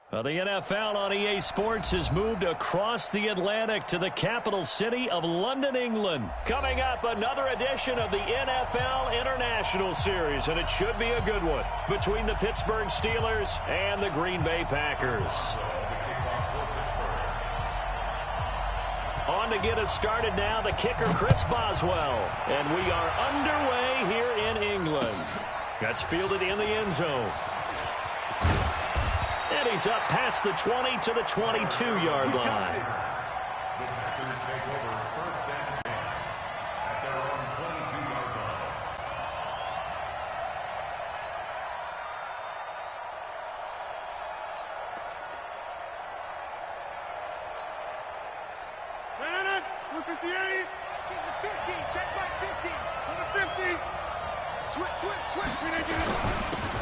Well, the NFL on EA Sports has moved across the Atlantic to the capital city of London, England. Coming up, another edition of the NFL International Series, and it should be a good one, between the Pittsburgh Steelers and the Green Bay Packers. On to get us started now, the kicker, Chris Boswell. And we are underway here in England. That's fielded in the end zone. And he's up past the 20 to the 22-yard line.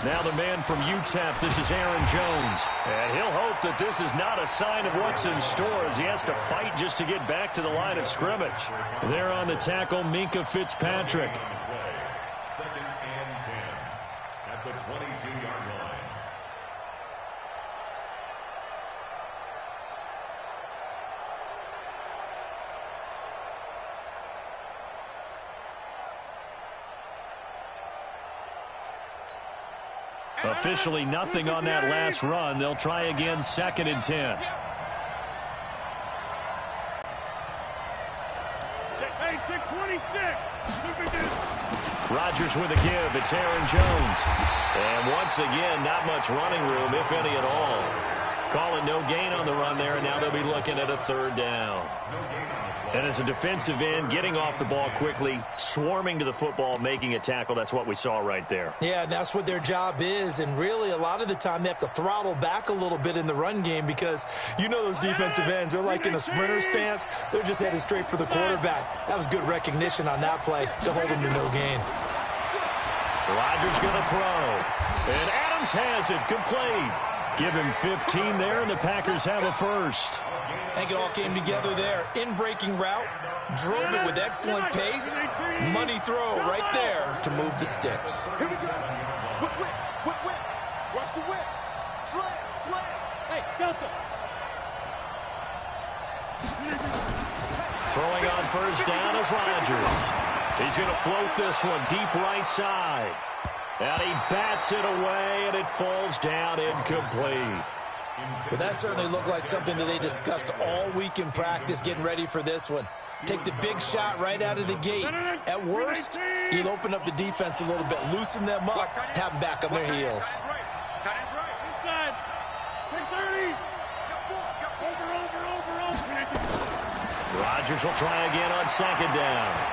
Now the man from UTEP, this is Aaron Jones. And he'll hope that this is not a sign of what's in store as he has to fight just to get back to the line of scrimmage. There on the tackle, Minkah Fitzpatrick. Second and 10 at the 22-yard line. Officially nothing on that last run. They'll try again, second and 10. Rodgers with a give. It's Aaron Jones. And once again, not much running room, if any at all. Call it no gain on the run there, and now they'll be looking at a third down. And as a defensive end, getting off the ball quickly, swarming to the football, making a tackle, that's what we saw right there. Yeah, that's what their job is, and really a lot of the time they have to throttle back a little bit in the run game because you know those defensive ends, they're like in a sprinter stance. They're just headed straight for the quarterback. That was good recognition on that play to hold him to no gain. Rodgers going to throw, and Adams has it complete. Give him 15 there, and the Packers have a first. I think it all came together there. In-breaking route, drove it with excellent pace. Money throw right there to move the sticks. Here we go. Whip. Watch the whip. Slam. Hey, Delta. Throwing on first down is Rodgers. He's going to float this one deep right side. And he bats it away, and it falls down incomplete. Well, that certainly looked like something that they discussed all week in practice getting ready for this one. Take the big shot right out of the gate. At worst, you'll open up the defense a little bit, loosen them up, have them back on their heels. Rodgers will try again on second down.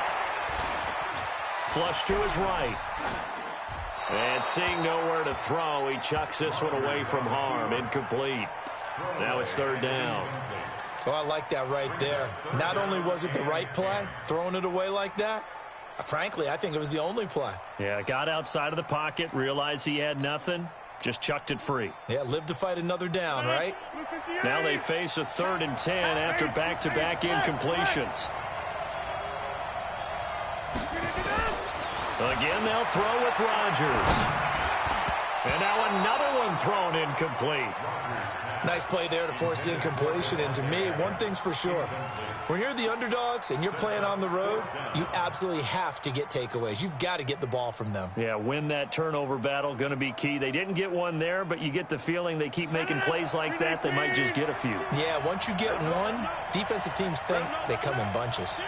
Flush to his right. And seeing nowhere to throw, he chucks this one away from harm. Incomplete. Now it's third down. Oh, I like that right there. Not only was it the right play, throwing it away like that, frankly, I think it was the only play. Yeah, got outside of the pocket, realized he had nothing, just chucked it free. Yeah, live to fight another down, right? Now they face a 3rd and 10 after back-to-back incompletions. Again, they'll throw with Rodgers. And now another one thrown incomplete. Nice play there to force the incompletion. And to me, one thing's for sure. When you're the underdogs and you're playing on the road, you absolutely have to get takeaways. You've got to get the ball from them. Yeah, win that turnover battle, going to be key. They didn't get one there, but you get the feeling they keep making plays like that, they might just get a few. Yeah, once you get one, defensive teams think they come in bunches.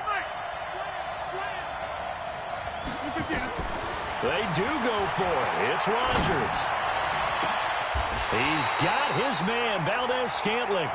They do go for it. It's Rodgers. He's got his man, Valdez-Scantling.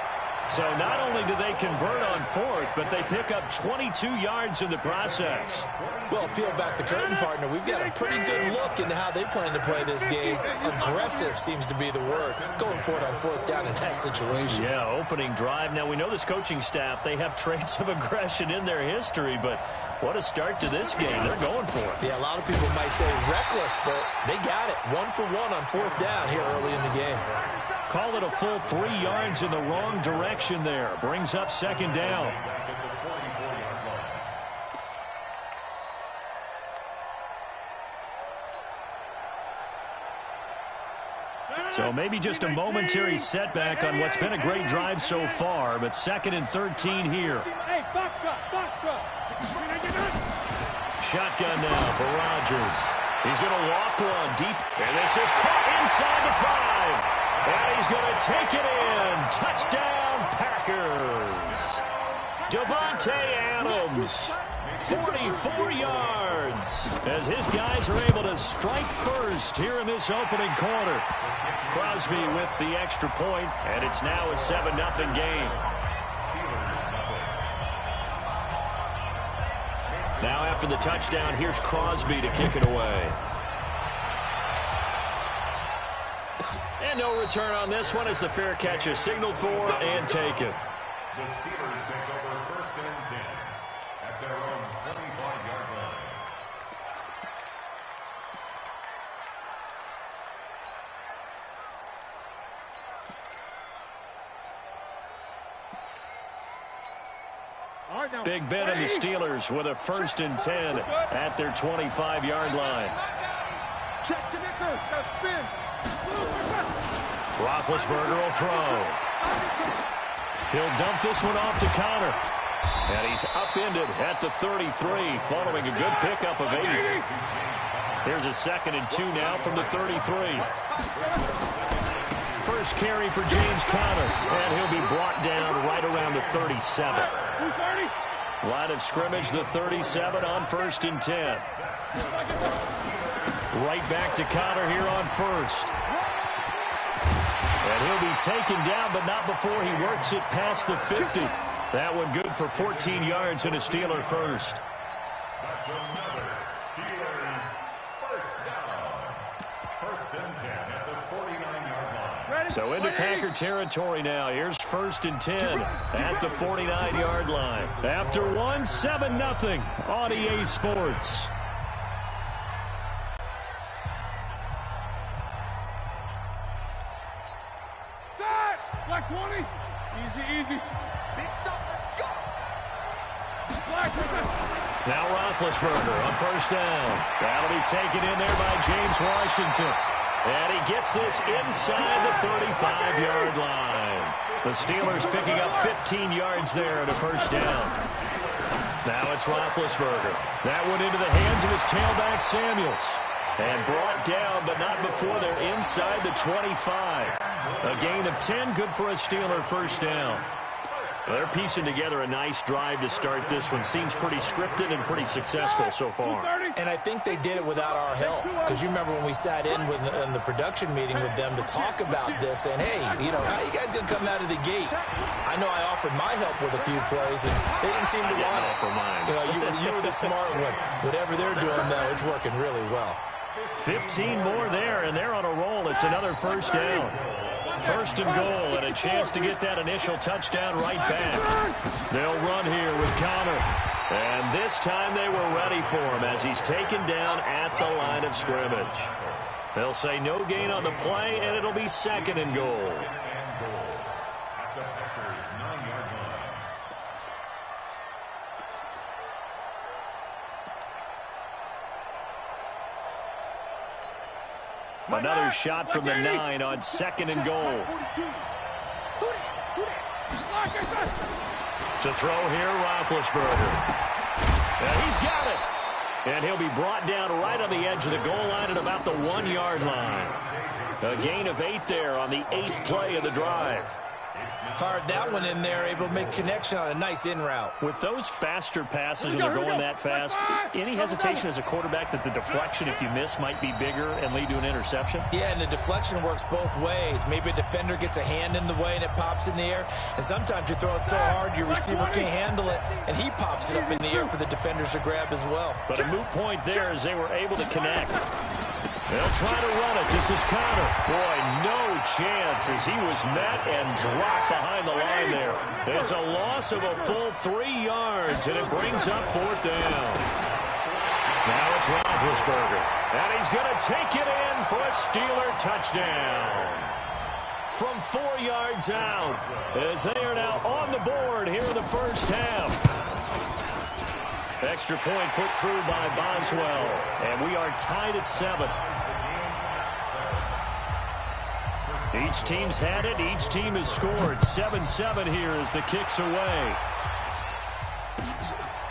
So not only do they convert on 4th, but they pick up 22 yards in the process. Well, peel back the curtain, partner. We've got a pretty good look into how they plan to play this game. Aggressive seems to be the word. Going for it on 4th down in that situation. Yeah, opening drive. Now, we know this coaching staff, they have traits of aggression in their history, but what a start to this game. They're going for it. Yeah, a lot of people might say reckless, but they got it. 1 for 1 on 4th down here early in the game. Call it a full 3 yards in the wrong direction there. Brings up second down. So maybe just a momentary setback on what's been a great drive so far, but 2nd and 13 here. Hey, box truck. Shotgun now for Rodgers. He's going to loft one deep, and this is caught inside the 5. And he's going to take it in. Touchdown, Packers. Davante Adams, 44 yards, as his guys are able to strike first here in this opening quarter. Crosby with the extra point, and it's now a 7-0 game. Now after the touchdown, here's Crosby to kick it away. And no return on this one as the fair catch is signaled for and taken. The Steelers take over 1st and 10 at their own 25-yard line. Big Ben and the Steelers with a 1st and 10 at their 25-yard line. Check to Nichols. Got spin. Roethlisberger will throw. He'll dump this one off to Connor. And he's upended at the 33 following a good pickup of 8. Here's a 2nd and 2 now from the 33. First carry for James Conner, and he'll be brought down right around the 37. Line of scrimmage, the 37 on 1st and 10. Right back to Conner here on 1st. And he'll be taken down, but not before he works it past the 50. That one good for 14 yards and a Steeler first. That's another Steelers first down. 1st and 10 at the 49-yard line. So into Packer territory now. Here's 1st and 10 at the 49-yard line. After one, 7-0 on EA Sports. Black 20. Easy. Big stuff. Let's go. Now Roethlisberger on 1st down. That'll be taken in there by James Washington. And he gets this inside the 35-yard line. The Steelers picking up 15 yards there at a 1st down. Now it's Roethlisberger. That went into the hands of his tailback, Samuels. And brought down, but not before they're inside the 25. A gain of 10, good for a Steeler 1st down. They're piecing together a nice drive to start this one. Seems pretty scripted and pretty successful so far. And I think they did it without our help. Because you remember when we sat in the production meeting with them to talk about this, and hey, you know, how you guys going to come out of the gate? I know I offered my help with a few plays, and they didn't seem to want it. For mine. You know, you were the smart one. Whatever they're doing, though, it's working really well. 15 more there, and they're on a roll. It's another 1st down. 1st and goal, and a chance to get that initial touchdown right back. They'll run here with Connor. And this time they were ready for him as he's taken down at the line of scrimmage. They'll say no gain on the play, and it'll be 2nd and goal. At the Packers' 9-yard line. Another shot from the 9 on 2nd and goal. To throw here, Roethlisberger. And he's got it. And he'll be brought down right on the edge of the goal line at about the 1-yard line. A gain of 8 there on the 8th play of the drive. Fired that one in there, able to make connection on a nice in route. With those faster passes when they're going that fast, any hesitation as a quarterback that the deflection, if you miss, might be bigger and lead to an interception? Yeah, and the deflection works both ways. Maybe a defender gets a hand in the way and it pops in the air. And sometimes you throw it so hard your receiver can't handle it, and he pops it up in the air for the defenders to grab as well. But a moot point there as they were able to connect. They'll try to run it. This is Connor. Boy, no chance as he was met and dropped behind the line there. It's a loss of a full 3 yards, and it brings up 4th down. Now it's Roethlisberger, and he's going to take it in for a Steeler touchdown. From 4 yards out, as they are now on the board here in the 1st half. Extra point put through by Boswell, and we are tied at 7. Each team's had it. Each team has scored. 7-7 here as the kick's away.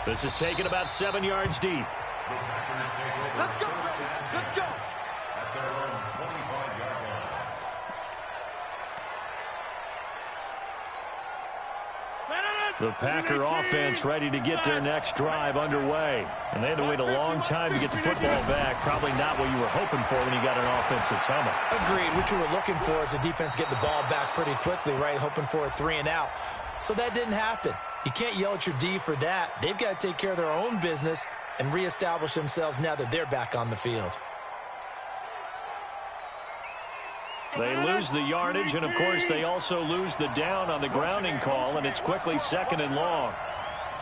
This is taken about 7 yards deep. Let's go, baby. Let's go. At their own 25-yard line. The Packer offense ready to get their next drive underway. And they had to wait a long time to get the football back. Probably not what you were hoping for when you got an offense that's humming. Agreed. What you were looking for is the defense get the ball back pretty quickly, right? Hoping for a 3 and out. So that didn't happen. You can't yell at your D for that. They've got to take care of their own business and reestablish themselves now that they're back on the field. They lose the yardage, and, of course, they also lose the down on the grounding call, and it's quickly 2nd and long.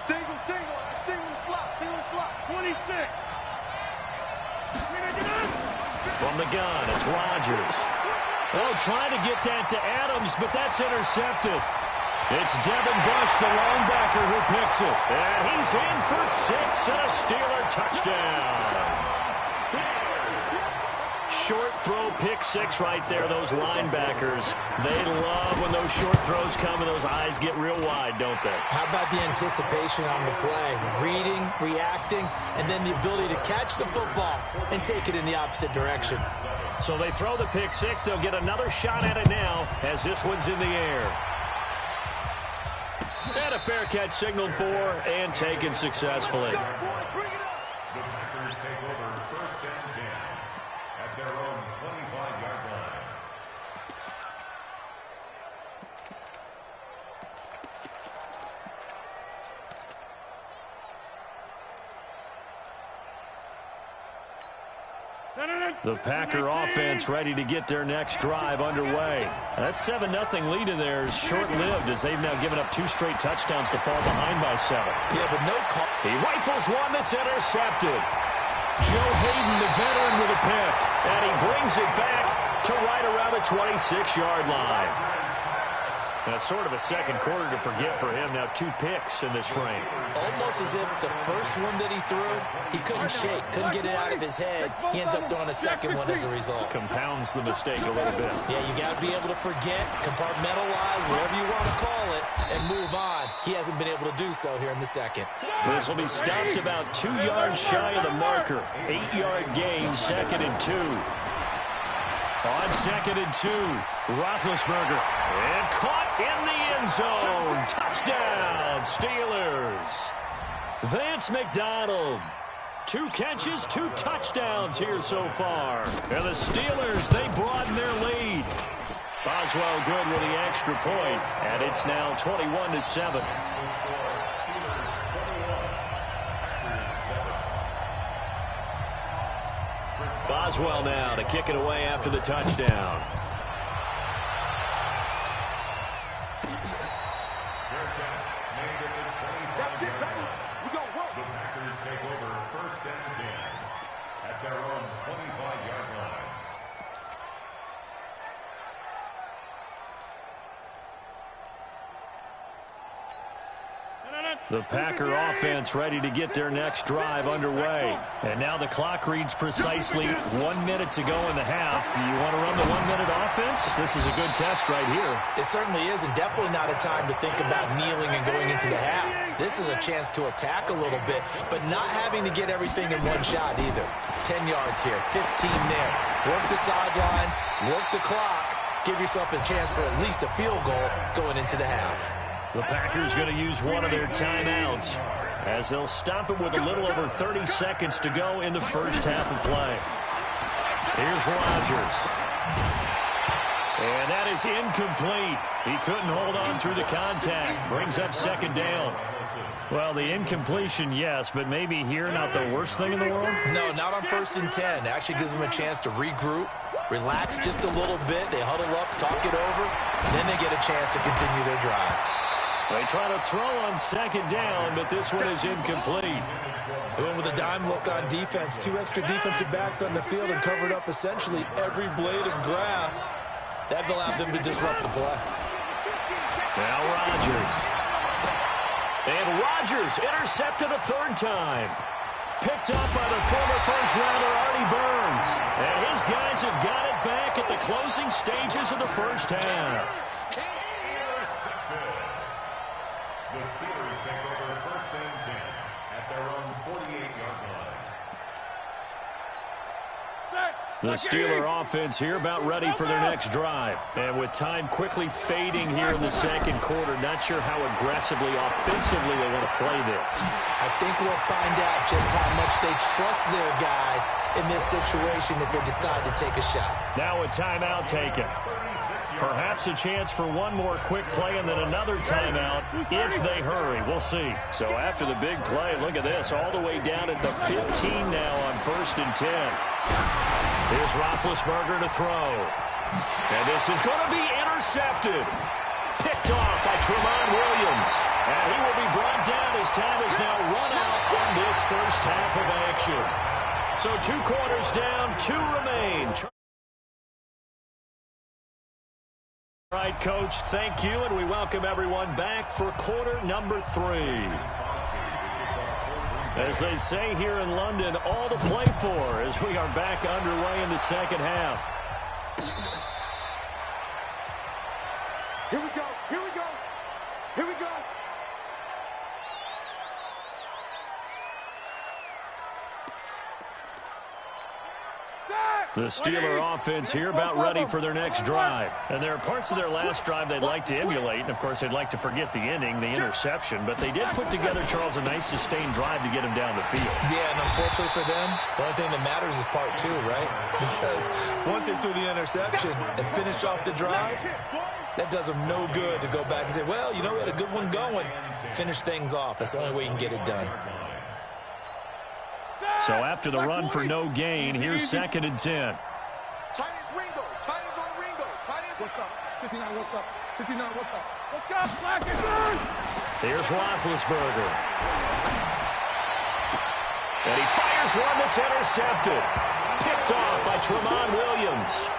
Single slot. 26. From the gun, it's Rodgers. Oh, trying to get that to Adams, but that's intercepted. It's Devin Bush, the linebacker, who picks it. And he's in for 6 and a Steeler touchdown. Short throw, pick 6 right there, those linebackers. They love when those short throws come and those eyes get real wide, don't they? How about the anticipation on the play? Reading, reacting, and then the ability to catch the football and take it in the opposite direction. So they throw the pick 6. They'll get another shot at it now as this one's in the air. And a fair catch signaled for and taken successfully. The Packers take over 1st and 10 at their own 25-yard line. The Packer offense ready to get their next drive underway. That 7-0 lead in there is short-lived as they've now given up 2 straight touchdowns to fall behind by 7. Yeah, but no call. He rifles one that's intercepted. Joe Hayden, the veteran, with a pick. And he brings it back to right around the 26-yard line. That's sort of a second quarter to forget for him. Now 2 picks in this frame. Almost as if the first one that he threw, he couldn't shake, couldn't get it out of his head. He ends up throwing a second one as a result. Compounds the mistake a little bit. Yeah, you got to be able to forget, compartmentalize, whatever you want to call it, and move on. He hasn't been able to do so here in the second. This will be stopped about 2 yards shy of the marker. 8-yard gain, 2nd and 2. On 2nd and 2, Roethlisberger. And caught in the end zone. Touchdown, Steelers. Vance McDonald. 2 catches, 2 touchdowns here so far. And the Steelers, they broaden their lead. Boswell good with the extra point, and it's now 21-7. Boswell now to kick it away after the touchdown. The Packers take over 1st and 10 at their own 25-yard line. The Packer offense ready to get their next drive underway. And now the clock reads precisely 1 minute to go in the half. You want to run the 1-minute offense? This is a good test right here. It certainly is, and definitely not a time to think about kneeling and going into the half. This is a chance to attack a little bit, but not having to get everything in one shot either. 10 yards here, 15 there. Work the sidelines, work the clock. Give yourself a chance for at least a field goal going into the half. The Packers going to use one of their timeouts as they'll stop it with a little over 30 seconds to go in the first half of play. Here's Rodgers. And that is incomplete. He couldn't hold on through the contact. Brings up 2nd down. Well, the incompletion, yes, but maybe here not the worst thing in the world? No, not on 1st and 10. Actually gives them a chance to regroup, relax just a little bit. They huddle up, talk it over, and then they get a chance to continue their drive. They try to throw on 2nd down, but this one is incomplete. Going with a dime look on defense. 2 extra defensive backs on the field and covered up essentially every blade of grass. That allowed them to disrupt the play. Now Rodgers. And Rodgers intercepted a 3rd time. Picked up by the former first-rounder Artie Burns. And his guys have got it back at the closing stages of the first half. Intercepted. The Steelers take over first and 10 at their own 48-yard line. The Steeler offense here about ready for their next drive. And with time quickly fading here in the second quarter, not sure how aggressively, offensively they want to play this. I think we'll find out just how much they trust their guys in this situation if they decide to take a shot. Now a timeout taken. Perhaps a chance for one more quick play and then another timeout if they hurry. We'll see. So after the big play, look at this, all the way down at the 15 now on first and 10. Here's Roethlisberger to throw. And this is going to be intercepted. Picked off by Tramon Williams. And he will be brought down as time has now run out on this first half of action. So 2 quarters down, 2 remain. All right, Coach, thank you, and we welcome everyone back for quarter number 3. As they say here in London, all to play for as we are back underway in the second half. Here we go. Here we go. Here we go. The Steeler offense here about ready for their next drive. And there are parts of their last drive they'd like to emulate. And, of course, they'd like to forget the ending, the interception. But they did put together, Charles, a nice sustained drive to get him down the field. Yeah, and unfortunately for them, the only thing that matters is part 2, right? Because once they threw the interception and finished off the drive, that does them no good to go back and say, well, you know, we had a good one going. Finish things off. That's the only way you can get it done. So after the run for no gain, here's second and 10. Tight ends Ringo. Tight ends on Ringo. Tight ends. What's up? 59, what's up? 59, what's up? What's up, Blackett? Here's Roethlisberger. And he fires one that's intercepted. Picked off by Tramon Williams.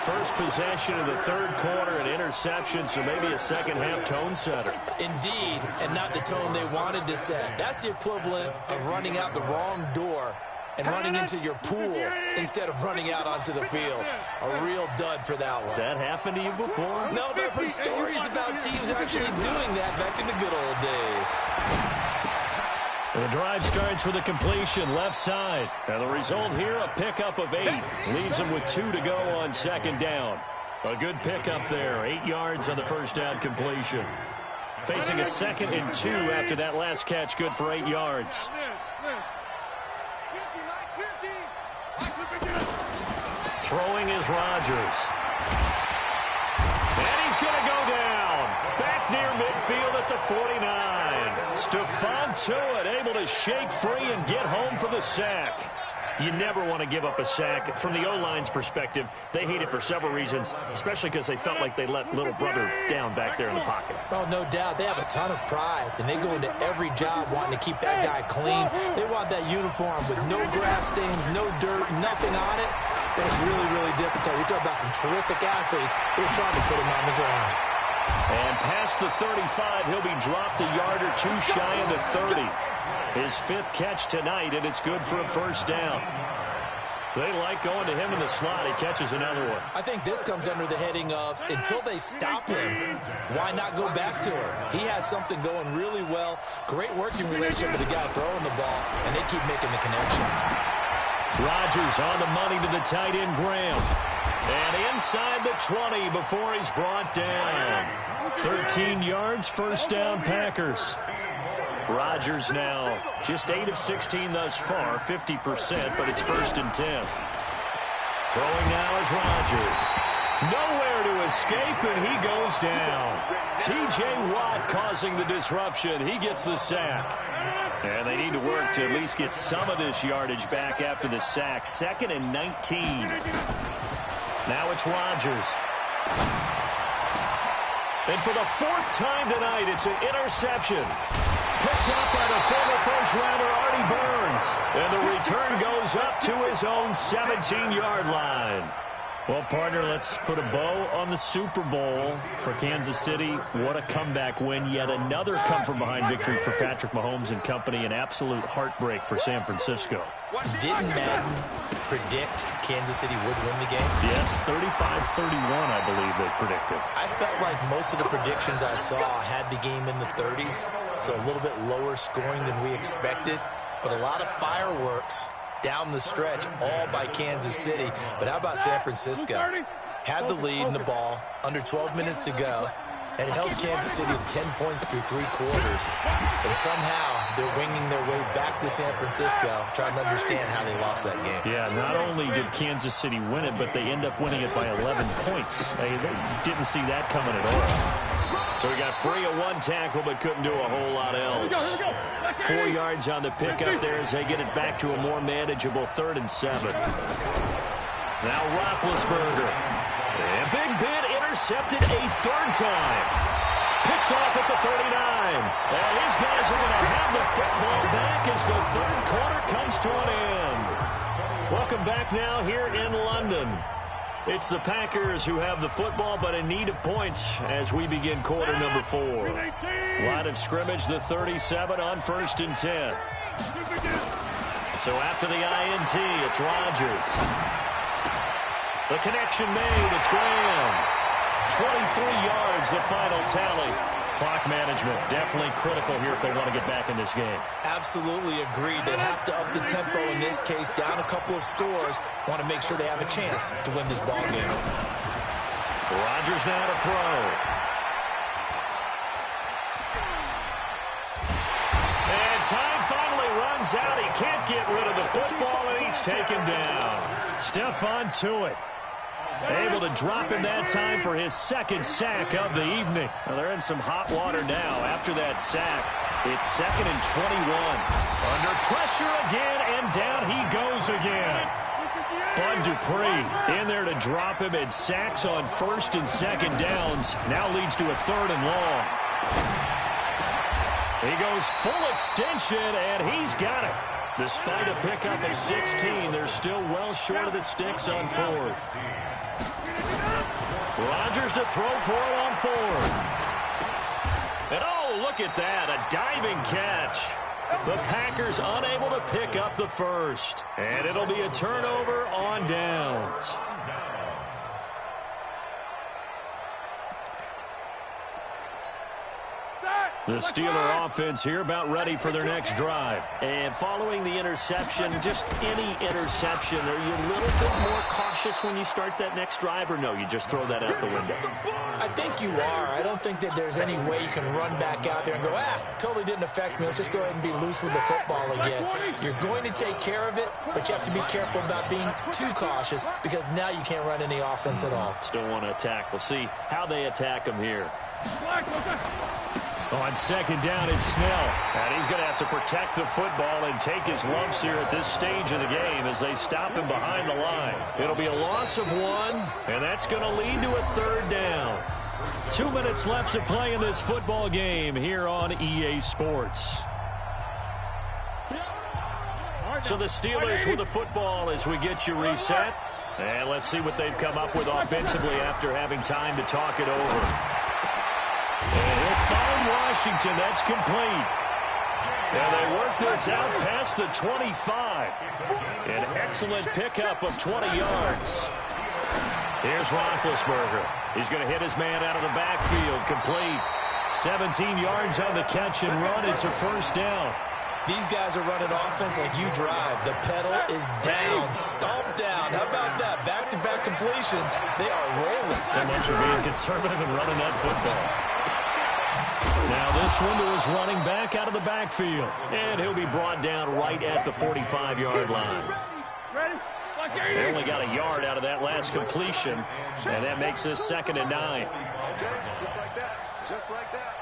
First possession of the third quarter, an interception, so maybe a second-half tone setter. Indeed, and not the tone they wanted to set. That's the equivalent of running out the wrong door and running into your pool instead of running out onto the field. A real dud for that one. Has that happened to you before? No, but I've heard stories about teams actually doing that back in the good old days. The drive starts with a completion left side. And the result here, a pickup of 8. Leaves them with 2 to go on second down. A good pickup there. 8 yards on the first down completion. Facing a second and 2 after that last catch. Good for 8 yards. Throwing is Rodgers. And he's going to go down. Back near midfield at the 49. Stephon Tuitt able to shake free and get home for the sack. You never want to give up a sack. From the O-line's perspective, they hate it for several reasons, especially because they felt like they let little brother down back there in the pocket. Oh, no doubt. They have a ton of pride, and they go into every job wanting to keep that guy clean. They want that uniform with no grass stains, no dirt, nothing on it. But it's really, really difficult. We're talking about some terrific athletes who are trying to put him on the ground. And past the 35, he'll be dropped a yard or 2 shy of the 30. His 5th catch tonight, and it's good for a first down. They like going to him in the slot. He catches another one. I think this comes under the heading of, until they stop him, why not go back to him? He has something going really well. Great working relationship with the guy throwing the ball, and they keep making the connection. Rodgers on the money to the tight end, Graham. And inside the 20 before he's brought down. 13 yards, first down, Packers. Rodgers now just 8 of 16 thus far, 50%, but it's first and 10. Throwing now is Rodgers. Nowhere to escape, and he goes down. T.J. Watt causing the disruption. He gets the sack. And they need to work to at least get some of this yardage back after the sack. 2nd and 19. Now it's Rodgers. And for the 4th time tonight, it's an interception. Picked up by the former first-rounder Artie Burns. And the return goes up to his own 17-yard line. Well, partner, let's put a bow on the Super Bowl for Kansas City. What a comeback win. Yet another come-from-behind victory for Patrick Mahomes and company. An absolute heartbreak for San Francisco. Didn't Madden predict Kansas City would win the game? Yes, 35-31, I believe they predicted. I felt like most of the predictions I saw had the game in the 30s, so a little bit lower scoring than we expected, but a lot of fireworks down the stretch, all by Kansas City. But how about San Francisco? Had the lead in the ball, under 12 minutes to go, and held Kansas City to 10 points through 3 quarters. And somehow they're winging their way back to San Francisco, trying to understand how they lost that game. Yeah, not only did Kansas City win it, but they end up winning it by 11 points. They didn't see that coming at all. So we got free of 1 tackle, but couldn't do a whole lot else. 4 yards on the pickup there as they get it back to a more manageable 3rd and 7. Now Roethlisberger. And Big Ben intercepted a 3rd time. Picked off at the 39. And these guys are going to have the football back as the 3rd quarter comes to an end. Welcome back now here in London. It's the Packers who have the football, but in need of points as we begin quarter number 4. Line of scrimmage, the 37 on 1st and 10. So after the INT, it's Rodgers. The connection made, it's Graham. 23 yards, the final tally. Clock management, definitely critical here if they want to get back in this game. Absolutely agreed. They have to up the tempo in this case, down a couple of scores. Want to make sure they have a chance to win this ball game. Rodgers now to throw. And time finally runs out. He can't get rid of the football, and he's taken down. Stephon Tuitt able to drop him that time for his 2nd sack of the evening. Well, they're in some hot water now after that sack. It's 2nd and 21. Under pressure again, and down he goes again. Bud Dupree in there to drop him, and sacks on 1st and 2nd downs. Now leads to a 3rd and long. He goes full extension, and he's got it. Despite a pickup of 16, they're still well short of the sticks on 4th. Rodgers to throw for it on 4th. And oh, look at that, a diving catch. The Packers unable to pick up the 1st. And it'll be a turnover on downs. The Steeler offense here about ready for their next drive. And following the interception, just any interception, are you a little bit more cautious when you start that next drive, or no, you just throw that out the window? I think you are. I don't think that there's any way you can run back out there and go, totally didn't affect me. Let's just go ahead and be loose with the football again. You're going to take care of it, but you have to be careful about being too cautious because now you can't run any offense at all. Still want to attack. We'll see how they attack him here. On 2nd down, it's Snell. And he's going to have to protect the football and take his lumps here at this stage of the game as they stop him behind the line. It'll be a loss of 1, and that's going to lead to a 3rd down. 2 minutes left to play in this football game here on EA Sports. So the Steelers with the football as we get you reset. And let's see what they've come up with offensively after having time to talk it over. And he'll find Washington. That's complete. And they work this out past the 25. An excellent pickup of 20 yards. Here's Roethlisberger. He's going to hit his man out of the backfield. Complete. 17 yards on the catch and run. It's a 1st down. These guys are running offense like you drive. The pedal is down, stomped down. How about that? Back-to-back completions. They are rolling. So much for being conservative and running that football. Now this one to his running back out of the backfield. And he'll be brought down right at the 45-yard line. They only got a yard out of that last completion, and that makes this 2nd and 9. Okay, just like that. Just like that.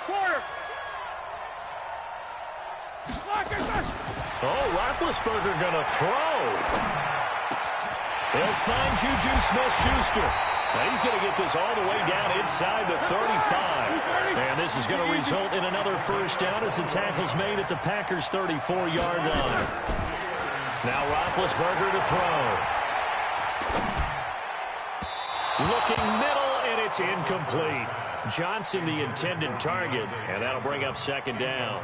Quarter. Oh, Roethlisberger going to throw. They'll find Juju Smith-Schuster. Now he's going to get this all the way down inside the 35. And this is going to result in another 1st down as the tackle's made at the Packers' 34-yard line. Now Roethlisberger to throw. Looking middle, and it's incomplete. Johnson the intended target, and that'll bring up second down.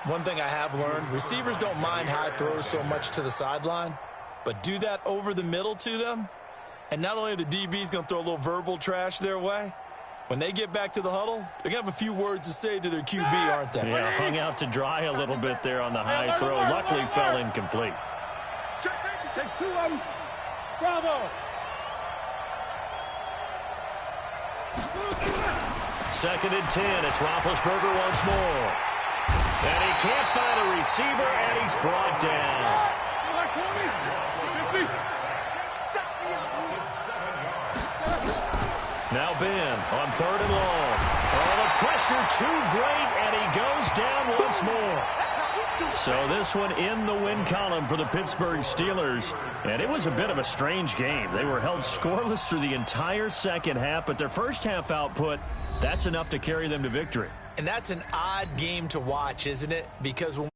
One thing I have learned, receivers don't mind high throws so much to the sideline, but do that over the middle to them, and not only are the DBs going to throw a little verbal trash their way, when they get back to the huddle, they're going to have a few words to say to their QB, aren't they? Yeah, hung out to dry a little bit there on the high throw. Luckily fell incomplete. Take two of them. Bravo. Second and 10. It's Roethlisberger once more. And he can't find a receiver, and he's brought down. Now Ben on third and long. Oh, the pressure too great, and he goes down once more. So this one in the win column for the Pittsburgh Steelers. And it was a bit of a strange game. They were held scoreless through the entire second half, but their first half output, that's enough to carry them to victory. And that's an odd game to watch, isn't it? Because when